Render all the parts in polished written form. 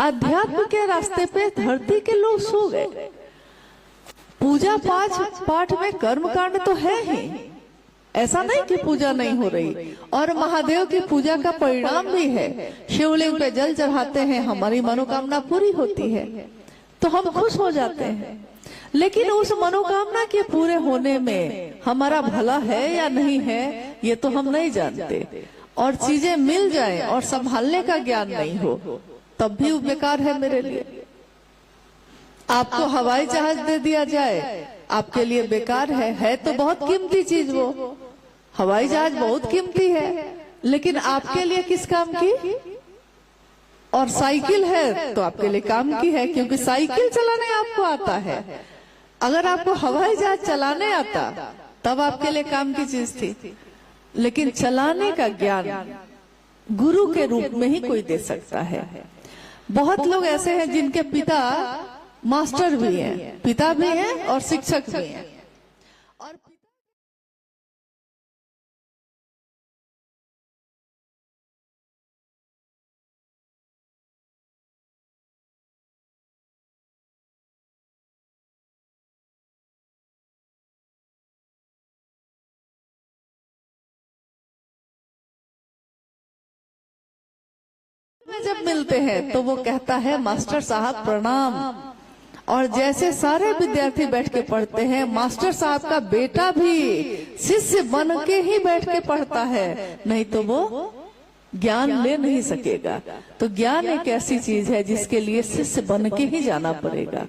अध्यात्म के रास्ते पे धरती के लोग सो गए। पूजा पाठ में कर्म कांड तो है ही, ऐसा नहीं कि पूजा नहीं हो रही, और महादेव की पूजा का परिणाम भी है। शिवलिंग पे जल चढ़ाते हैं, हमारी मनोकामना पूरी होती है तो हम खुश हो जाते हैं। लेकिन उस मनोकामना के पूरे होने में हमारा भला है या नहीं है ये तो हम नहीं जानते। और चीजें मिल जाएं और संभालने का ज्ञान नहीं हो तब भी वो बेकार है मेरे लिए। आपको हवाई जहाज दे दिया जाए आपके लिए बेकार है तो बहुत कीमती चीज वो। हवाई जहाज बहुत कीमती है लेकिन आपके लिए किस काम की? और साइकिल है तो आपके लिए काम की है, क्योंकि साइकिल चलाने आपको आता है। अगर आपको हवाई जहाज चलाने आता तब आपके लिए काम की चीज थी, लेकिन चलाने का ज्ञान गुरु के रूप में ही कोई दे सकता है। बहुत लोग ऐसे हैं जिनके पिता मास्टर भी हैं, पिता भी हैं और शिक्षक भी हैं। और जब मिलते हैं तो वो कहता है मास्टर साहब प्रणाम। और जैसे सारे विद्यार्थी बैठ के पढ़ते हैं, मास्टर साहब का बेटा भी शिष्य बन के ही बैठ के पढ़ता है, नहीं तो वो ज्ञान ले नहीं सकेगा। तो ज्ञान एक ऐसी चीज है जिसके लिए शिष्य बन के ही जाना पड़ेगा।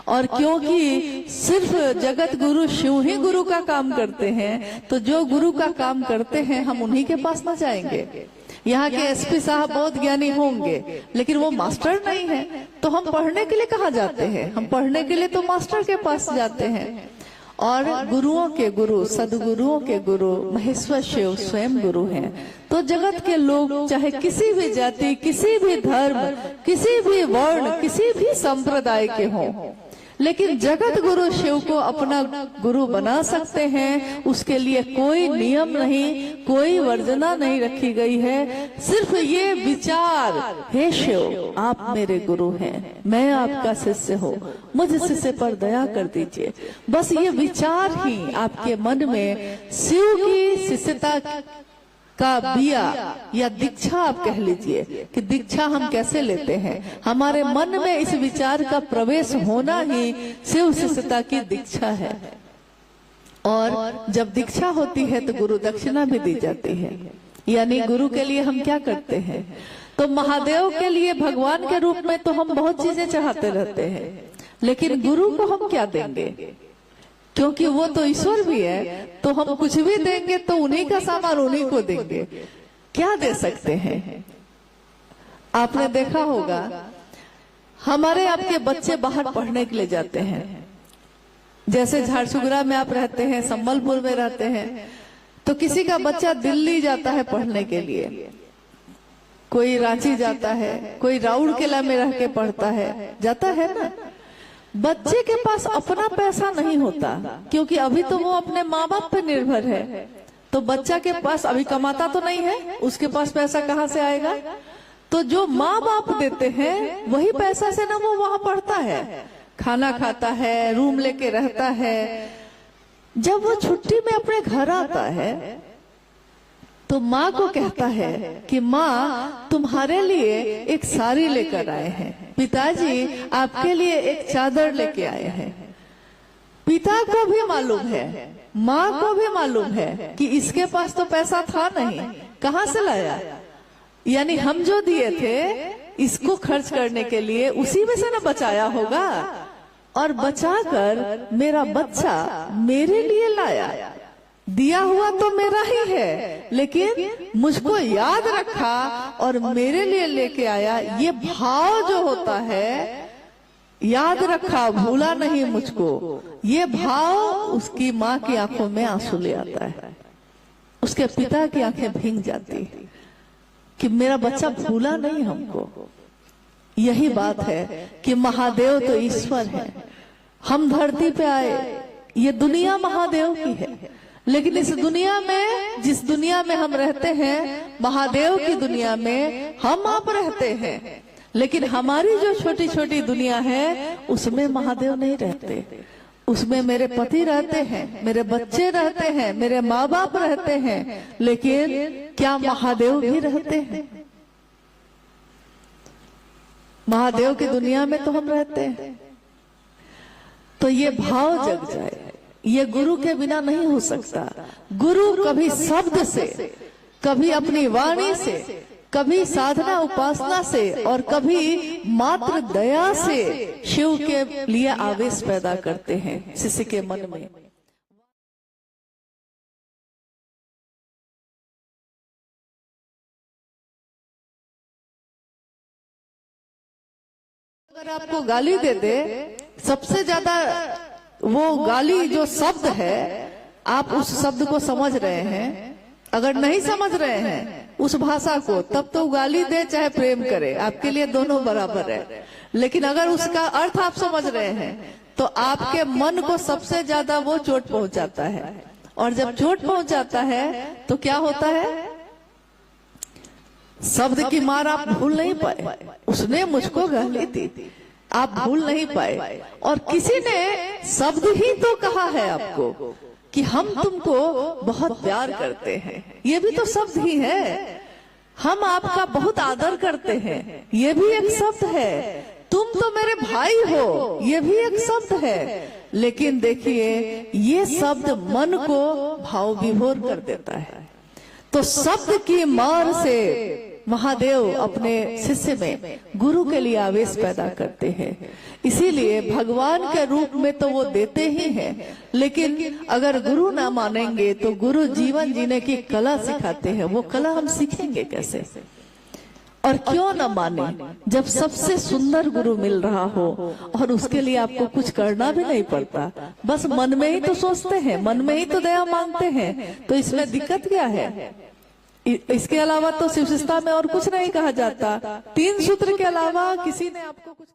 और क्योंकि सिर्फ जगत गुरु शिव ही गुरु का काम करते हैं, तो जो गुरु का काम करते हैं हम उन्हीं के पास न जाएंगे। यहाँ के एसपी साहब बहुत ज्ञानी होंगे लेकिन वो मास्टर नहीं है, तो हम पढ़ने के लिए कहाँ जाते हैं? हम पढ़ने के लिए तो मास्टर के पास जाते हैं। और गुरुओं के गुरु, सदगुरुओं के गुरु महेश्वर शिव स्वयं गुरु हैं। तो जगत के लोग चाहे किसी भी जाति, किसी भी धर्म, किसी भी वर्ण, किसी भी संप्रदाय के हों, लेकिन जगत गुरु शिव को अपना गुरु बना सकते हैं। उसके लिए कोई नियम नहीं, कोई वर्जना नहीं रखी गई है। सिर्फ ये विचार, हे शिव आप मेरे गुरु हैं, मैं आपका शिष्य हूँ, मुझ शिष्य पर दया कर दीजिए। बस ये विचार ही आपके मन में शिव की शिष्यता का बिया या दीक्षा आप कह लीजिए कि दीक्षा हम कैसे लेते हैं, हमारे मन में इस विचार का प्रवेश होना ही शिव शिष्यता की दीक्षा है। और जब दीक्षा होती है तो गुरु दक्षिणा भी दी जाती है। यानी गुरु के लिए हम क्या करते हैं? तो महादेव के लिए भगवान के रूप में तो हम बहुत चीजें चाहते रहते हैं, लेकिन गुरु को हम क्या देंगे? क्योंकि वो तो ईश्वर भी है, तो हम कुछ भी देंगे तो उन्हीं का सामान उन्हीं को देंगे। क्या दे सकते हैं? आपने देखा होगा हमारे आपके बच्चे बाहर पढ़ने के लिए जाते हैं। जैसे झारसुगुड़ा में आप रहते हैं, संबलपुर में रहते हैं, तो किसी का बच्चा दिल्ली जाता है पढ़ने के लिए, कोई रांची जाता है, कोई राउरकेला में रह के पढ़ता है, जाता है ना। बच्चे के पास अपना पैसा नहीं होता, क्योंकि अभी तो वो अपने माँ बाप पे निर्भर है। तो बच्चा के पास अभी कमाता तो नहीं है, उसके पास पैसा कहाँ से आएगा? तो जो माँ बाप देते हैं वही पैसा से ना वो वहां पढ़ता है, खाना खाता है, रूम लेके रहता है। जब वो छुट्टी में अपने घर आता है तो माँ को कहता है कि माँ तुम्हारे लिए एक साड़ी लेकर आए हैं, पिताजी आपके लिए एक चादर लेके आए हैं। पिता को भी मालूम है, माँ को भी मालूम है कि इसके पास तो पैसा था नहीं, कहाँ से लाया? यानी हम जो दिए थे इसको खर्च करने के लिए उसी में से ना बचाया होगा, और बचाकर मेरा बच्चा मेरे लिए लाया। दिया हुआ तो मेरा ही है, लेकिन मुझको याद रखा और मेरे लिए लेके आया। ये भाव जो होता है, याद रखा, भूला नहीं मुझको, ये भाव उसकी माँ की आंखों में आंसू ले आता है, उसके पिता की आंखें भींग जाती है कि मेरा बच्चा भूला नहीं हमको। यही बात है कि महादेव तो ईश्वर है, हम धरती पे आए, ये दुनिया महादेव की है। लेकिन इस दुनिया में, जिस दुनिया में हम रहते हैं, महादेव की दुनिया में हम आप रहते हैं। लेकिन हमारी जो छोटी छोटी दुनिया है उसमें महादेव नहीं रहते। उसमें मेरे पति रहते हैं, मेरे बच्चे रहते हैं, मेरे माँ बाप रहते हैं, लेकिन क्या महादेव भी रहते हैं? महादेव की दुनिया में तो हम रहते हैं। तो ये भाव जग जाए, ये गुरु के बिना नहीं हो सकता। गुरु कभी शब्द से, कभी अपनी वाणी से, कभी साधना उपासना से और कभी मात्र दया से शिव के लिए आवेश पैदा करते हैं शिष्य के मन में। अगर आपको गाली दे दे, सबसे ज्यादा वो गाली जो शब्द है, आप उस शब्द को समझ रहे हैं। अगर नहीं समझ रहे हैं उस भाषा को, तब तो गाली दे चाहे प्रेम करे, आपके लिए दोनों बराबर है। लेकिन अगर उसका अर्थ आप समझ रहे हैं तो आपके मन को सबसे ज्यादा वो चोट पहुंचाता है। और जब चोट पहुंचाता है तो क्या होता है? शब्द की मार आप भूल नहीं पाए। उसने मुझको गाली दी, आप भूल नहीं पाए। और किसी ने शब्द ही तो कहा है आपको कि हम तुमको बहुत प्यार करते हैं, ये भी तो शब्द ही है। हम आपका बहुत आदर करते हैं, ये भी एक शब्द है। तुम तो मेरे भाई हो, ये भी एक शब्द है। लेकिन देखिए, ये शब्द मन को भाव विभोर कर देता है। तो शब्द की मार से महादेव अपने शिष्य में गुरु के लिए आवेश पैदा करते हैं। इसीलिए भगवान के रूप में तो वो देते ही हैं, लेकिन अगर गुरु ना मानेंगे तो गुरु जीवन जीने की कला सिखाते हैं। वो कला हम सीखेंगे कैसे? और क्यों न माने, जब सबसे सुंदर गुरु मिल रहा हो और उसके लिए आपको कुछ करना भी नहीं पड़ता, बस मन में ही तो सोचते हैं, मन में ही तो दया मांगते हैं, तो इसमें दिक्कत क्या है? इसके अलावा तो शिव शिष्टता में और कुछ नहीं कहा जाता। 3 सूत्र के अलावा किसी ने आपको कुछ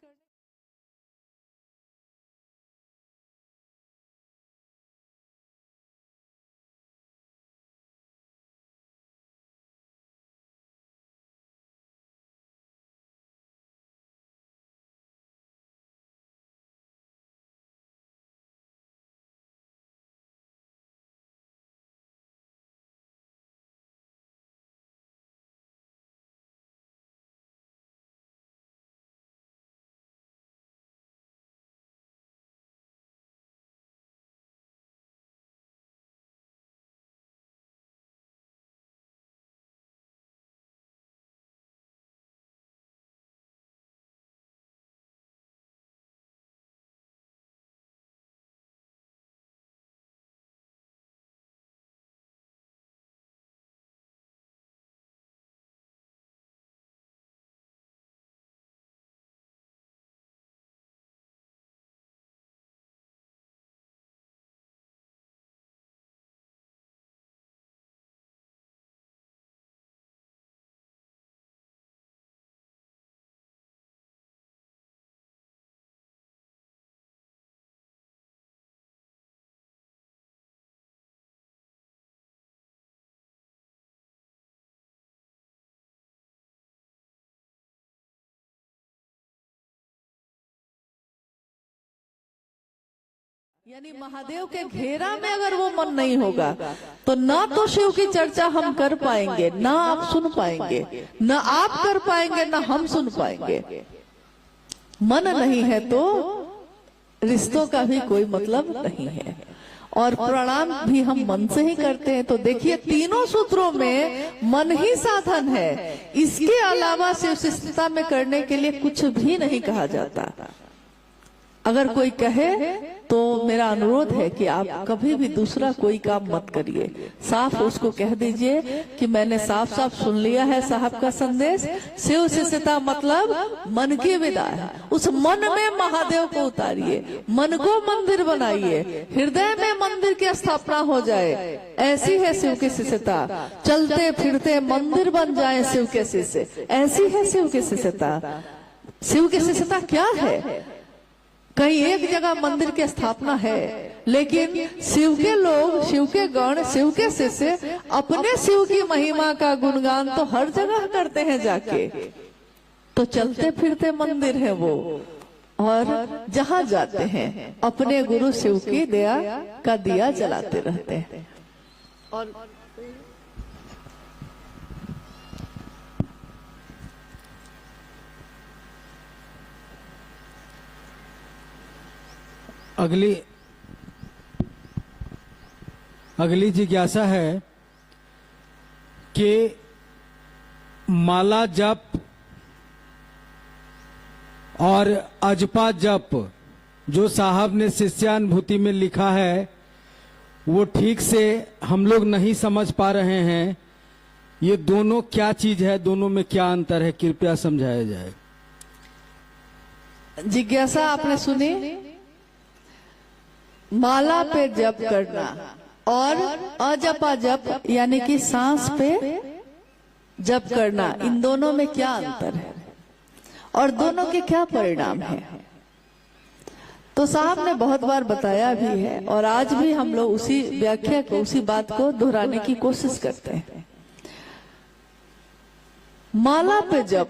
यानी महादेव के घेरा में अगर वो मन नहीं होगा तो ना तो शिव की चर्चा हम कर पाएंगे, ना आप सुन पाएंगे, ना आप कर पाएंगे, ना हम सुन पाएंगे। मन नहीं है तो रिश्तों का भी कोई मतलब नहीं है। और प्रणाम भी हम मन से ही करते हैं। तो देखिए, तीनों सूत्रों में मन ही साधन है। इसके अलावा शिव शिष्टता में करने के लिए कुछ भी नहीं कहा जाता। अगर कोई कहे तो मेरा अनुरोध है कि आप कभी भी दूसरा कोई काम मत करिए। साफ उसको कह दीजिए कि मैंने साफ साफ सुन लिया है साहब का संदेश। शिव शिष्टता मतलब मन की विदा है। उस मन में महादेव को उतारिए, मन को मंदिर बनाइए, हृदय में मंदिर की स्थापना हो जाए। ऐसी है शिव की शिष्टता। चलते फिरते मंदिर बन जाए शिव के शिष्य, ऐसी है शिव की शिष्टता। शिव की शिष्टता क्या है? कहीं एक जगह मंदिर की स्थापना है, लेकिन शिव के लोग, शिव के गण, शिव के शिष्य अपने शिव की महिमा का गुणगान तो हर जगह करते हैं जाके। तो चलते फिरते मंदिर है वो, और जहाँ जाते हैं अपने गुरु शिव की दया का दिया जलाते रहते हैं। और अगली जिज्ञासा है कि माला जप और अजपा जप जो साहब ने शिष्यानुभूति में लिखा है वो ठीक से हम लोग नहीं समझ पा रहे हैं। ये दोनों क्या चीज है, दोनों में क्या अंतर है, कृपया समझाया जाए। जिज्ञासा आपने सुनी? माला पे जप करना और अजपा जप यानी कि सांस पे जप करना, इन दोनों में क्या अंतर है और दोनों के क्या परिणाम है? तो साहब ने बहुत बार बताया भी है और आज भी हम लोग उसी व्याख्या को, उसी बात को दोहराने की कोशिश करते हैं। माला पे जप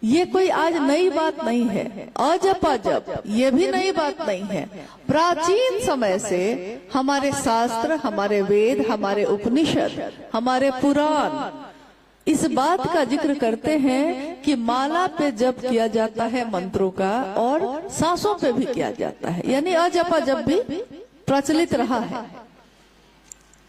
ये कोई आज नई बात नहीं है, अजपा जप ये भी नई बात नहीं है। प्राचीन समय से हमारे शास्त्र, हमारे वेद, हमारे उपनिषद, हमारे पुराण इस बात का जिक्र करते हैं कि माला पे जप किया जाता है मंत्रों का और सांसों पे भी किया जाता है, यानी अजपा जप भी प्रचलित रहा है।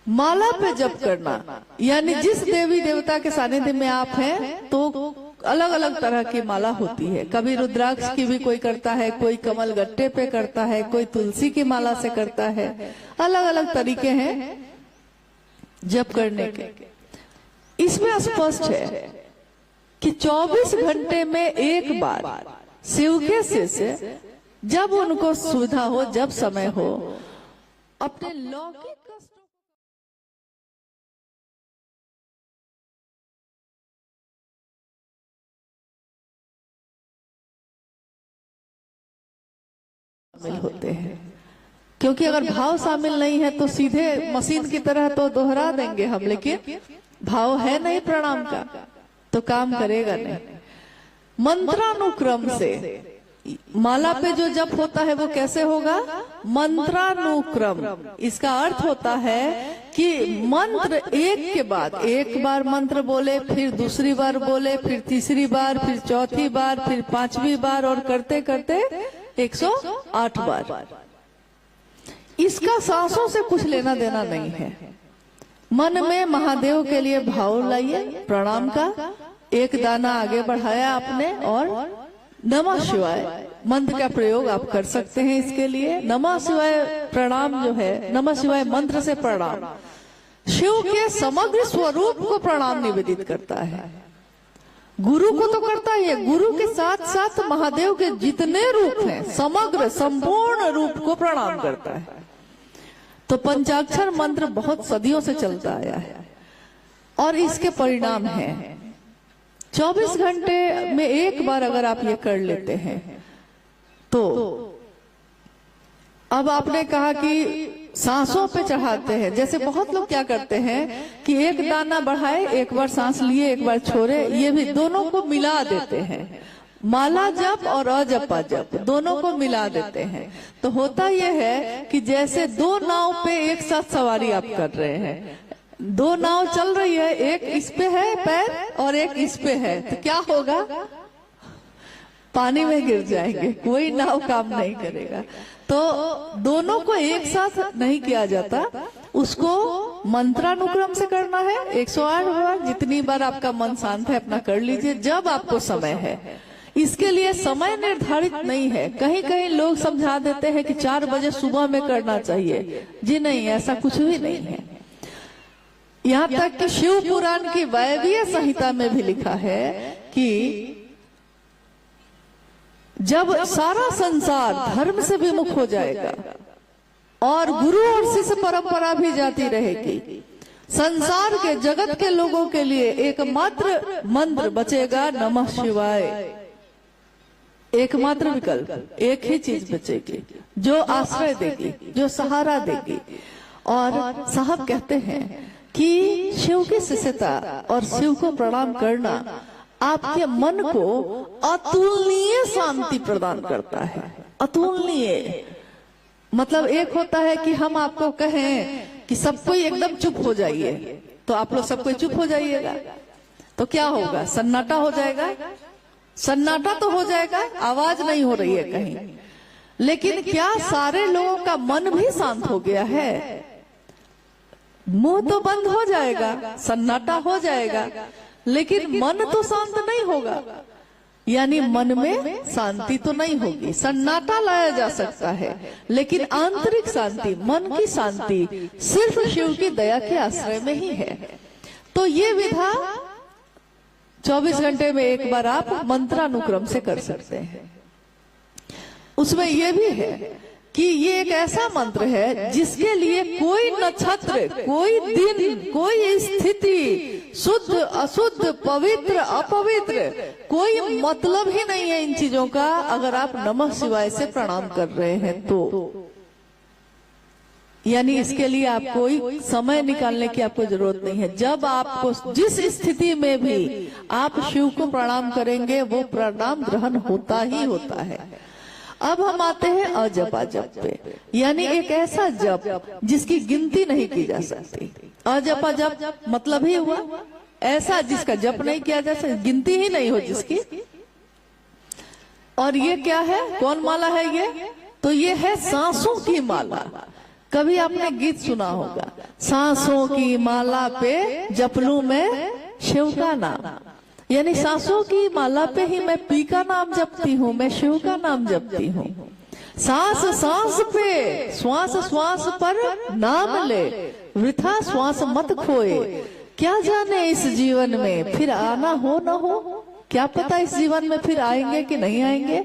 माला पे जप करना यानी जिस देवी देवता के सानिध्य में आप हैं तो अलग अलग तरह की माला होती है। कभी रुद्राक्ष की भी कोई करता है, कोई कमल गट्टे पे करता है, कोई तुलसी की माला से करता है। अलग अलग तरीके हैं जप करने के। इसमें स्पष्ट है कि 24 घंटे में एक बार शिव के शिष्य जब उनको सुविधा हो, जब समय हो, अपने लौकिक शामिल होते हैं। क्योंकि अगर भाव शामिल नहीं है तो सीधे मशीन की तरह तो दोहरा देंगे हम, लेकिन भाव है नहीं प्रणाम का तो काम करेगा नहीं। मंत्रानुक्रम से माला पे जो जप होता है वो कैसे होगा? मंत्रानुक्रम। इसका अर्थ होता है कि मंत्र एक के बाद एक बार मंत्र बोले, फिर दूसरी बार बोले, फिर तीसरी बार, फिर चौथी बार, फिर पांचवी बार, और करते करते 108 बार। इसका सांसों से कुछ लेना देना नहीं है। मन में महादेव के लिए भाव लाइए प्रणाम का, एक दाना आगे बढ़ाया आपने, और नमः शिवाय मंत्र का प्रयोग आप कर सकते हैं। इसके लिए नमः शिवाय प्रणाम जो है, नमः शिवाय मंत्र से प्रणाम शिव के समग्र स्वरूप को प्रणाम निवेदित करता है। गुरु को तो करता ही है, गुरु के साथ साथ महादेव के जितने रूप हैं समग्र संपूर्ण रूप को प्रणाम करता है। तो पंचाक्षर मंत्र बहुत सदियों से चलता आया है और इसके परिणाम हैं। 24 घंटे में एक बार अगर आप ये कर लेते हैं तो अब आपने कहा कि सांसों पे चढ़ाते हैं। जैसे बहुत लोग क्या करते हैं कि एक दाना बढ़ाए, एक बार सांस लिए, एक बार छोड़े, ये भी दोनों को मिला देते हैं। माला जप और अजपा जप दोनों को मिला देते हैं। तो होता यह है कि जैसे दो नाव पे एक साथ सवारी आप कर रहे हैं, दो नाव चल रही है, एक इस पे है पैर और एक इस पे है, तो क्या होगा? पानी में गिर जाएंगे, कोई नाव काम नहीं करेगा। तो दोनों को एक साथ नहीं किया जाता, उसको मंत्रानुक्रम से करना है। 108 बार, जितनी बार आपका मन शांत है अपना कर लीजिए, जब आपको समय है। इसके लिए समय निर्धारित नहीं है। कहीं कहीं लोग समझा देते हैं कि 4 बजे सुबह में करना चाहिए। जी नहीं, ऐसा कुछ भी नहीं है। यहाँ तक कि शिव पुराण की वायवीय संहिता में भी लिखा है कि जब सारा संसार धर्म से विमुख हो जाएगा और गुरु और शिष्य परंपरा भी जाती रहेगी, संसार के जगत के लोगों के लिए एकमात्र मंत्र बचेगा नमः शिवाय। एकमात्र विकल्प, एक ही चीज बचेगी जो आश्रय देगी, जो सहारा देगी। और साहब कहते हैं कि शिव की शिष्यता और शिव को प्रणाम करना आपके मन को अतुलनीय शांति प्रदान करता है। अतुलनीय मतलब एक होता है कि हम आपको कहें कि सब कोई एकदम चुप हो जाइए, तो आप लोग सब कोई चुप हो जाइएगा, तो क्या होगा? सन्नाटा हो जाएगा। सन्नाटा तो हो जाएगा, आवाज नहीं हो रही है कहीं। लेकिन क्या सारे लोगों का मन भी शांत हो गया है? मुंह तो बंद हो जाएगा, सन्नाटा हो जाएगा, लेकिन मन तो शांत नहीं होगा। यानी मन में शांति तो नहीं होगी। सन्नाटा लाया जा सकता है, लेकिन आंतरिक शांति, मन की शांति सिर्फ शिव की दया के आश्रय में ही है। तो ये विधा 24 घंटे में एक बार आप मंत्रानुक्रम से कर सकते हैं। उसमें यह भी है कि ये एक ऐसा मंत्र है जिसके लिए कोई नक्षत्र, कोई दिन, कोई स्थिति, शुद्ध अशुद्ध, पवित्र अपवित्र, कोई मतलब ही नहीं है इन चीजों का। अगर आप नमः शिवाय से प्रणाम कर रहे हैं तो यानी इसके लिए आप कोई समय निकालने की आपको जरूरत नहीं है। जब आपको जिस स्थिति में भी आप शिव को प्रणाम करेंगे, वो प्रणाम ग्रहण होता ही होता है। अब हम आते हैं अजपा जप पे, यानी एक ऐसा जप जिसकी गिनती नहीं की जा सकती। अजपा जप मतलब ही हुआ ऐसा जिसका जप नहीं किया जा सकता, गिनती ही नहीं हो जिसकी। और ये क्या है? कौन माला है ये? तो ये है सांसों की माला। कभी आपने गीत सुना होगा, सांसों की माला पे जप लूं मैं शिव का नाम। यानी सांसों की माला पे ही मैं पी का नाम जपती हूँ, मैं शिव का नाम जपती हूँ। सांस सांस पे, श्वास श्वास पर नाम ले, वृथा श्वास मत खोए। क्या जाने इस जीवन में फिर आना हो न हो, क्या पता इस जीवन में फिर आएंगे कि नहीं आएंगे।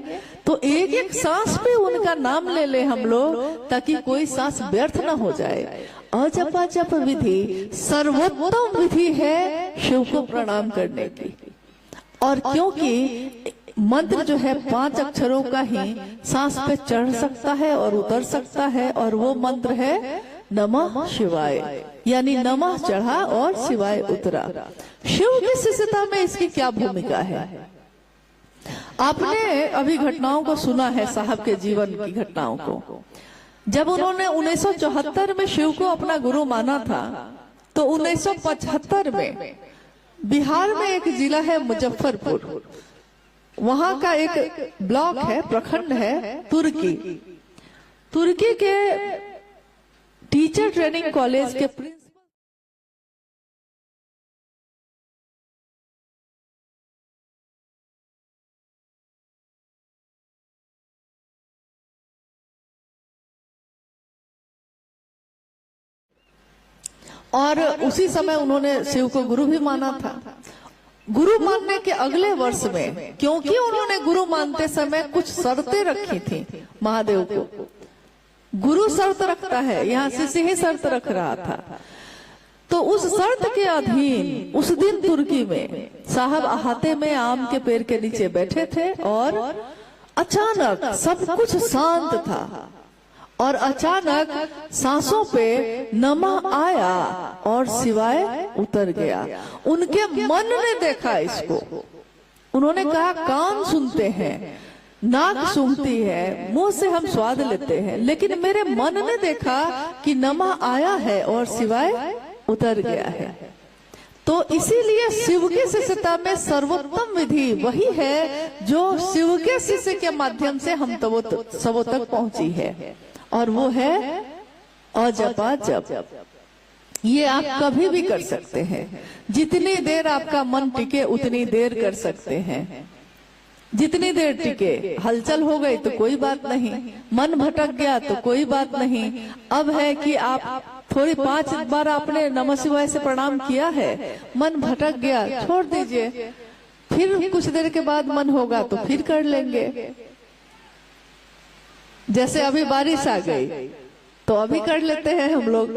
तो एक एक सांस पे उनका नाम ले ले हम लोग, ताकि कोई सांस व्यर्थ न हो जाए। अजपा जप विधि सर्वोत्तम विधि है शिव को प्रणाम करने की। और क्योंकि मंत्र जो है 5 अक्षरों का ही सांस पे चढ़ सकता है और उतर सकता है, और वो मंत्र है नमः शिवाय, यानी नमः चढ़ा और शिवाय उतरा। शिव की शिष्यता में इसकी क्या भूमिका है? आपने अभी घटनाओं को सुना है, साहब के जीवन की घटनाओं को। जब उन्होंने 1974 में शिव को अपना गुरु माना था, तो 1975 में बिहार में एक जिला है मुजफ्फरपुर, वहां का एक ब्लॉक है, प्रखंड है तुर्की। तुर्की के टीचर ट्रेनिंग कॉलेज के प्रिंसिपल और उसी समय उन्होंने शिव को गुरु भी माना था। गुरु मानने के अगले वर्ष में, क्योंकि उन्होंने गुरु मानते समय कुछ शर्तें रखी थी महादेव को, गुरु शर्त रखता है, यहाँ शिष्य ही शर्त रख रहा था। तो उस शर्त के अधीन उस दिन तुर्की में साहब अहाते में आम के पेड़ के नीचे बैठे थे, और अचानक सब कुछ शांत था, और अचानक सांसों पे नमः आया और शिवाय उतर गया। उनके मन ने देखा इसको, उन्होंने कहा कान सुनते हैं, नाक सूंघती है, मुंह से हम स्वाद लेते हैं, लेकिन मेरे मन ने देखा कि नमः आया है और शिवाय उतर गया है। तो इसीलिए शिव के शिष्यता में सर्वोत्तम विधि वही है जो शिव के शिष्य के माध्यम से हम सबों तक पहुंची है, और वो है अजपा जप। ये आप कभी भी कर सकते हैं, जितनी देर आपका मन टिके उतनी देर कर सकते हैं। जितनी देर टिके, हलचल हो गई तो कोई बात नहीं, मन भटक गया तो कोई बात नहीं। अब है कि आप थोड़ी 5 बार आपने नमः शिवाय से प्रणाम किया है, मन भटक गया, छोड़ दीजिए, फिर कुछ देर के बाद मन होगा तो फिर कर लेंगे। जैसे अभी बारिश आ गई तो अभी कर लेते हैं हम लोग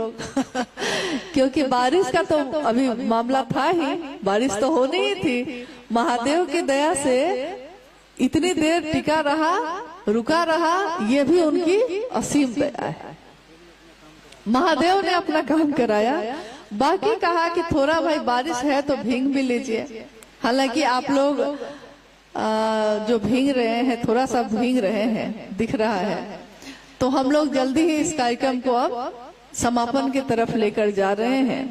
क्योंकि बारिश का तो अभी मामला था ही, बारिश तो होनी ही थी। महादेव की दया से इतनी देर टिका रहा, रुका रहा, ये भी उनकी असीम दया है। महादेव ने अपना काम कराया। बाकी कहा कि थोड़ा भाई बारिश है तो भींग भी लीजिए, हालांकि आप लोग जो भीग रहे हैं, थोड़ा सा भीग रहे हैं, दिख रहा है, तो हम लोग जल्दी ही इस कार्यक्रम को अब समापन की तरफ लेकर जा रहे हैं।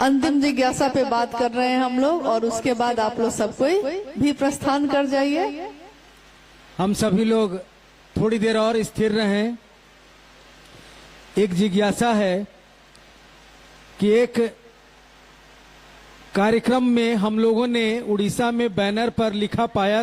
अंतिम जिज्ञासा पे बात कर रहे हैं हम लोग, और उसके बाद आप लोग सब कोई भी प्रस्थान कर जाइए। हम सभी लोग थोड़ी देर और स्थिर रहें। एक जिज्ञासा है कि एक कार्यक्रम में हम लोगों ने उड़ीसा में बैनर पर लिखा पाया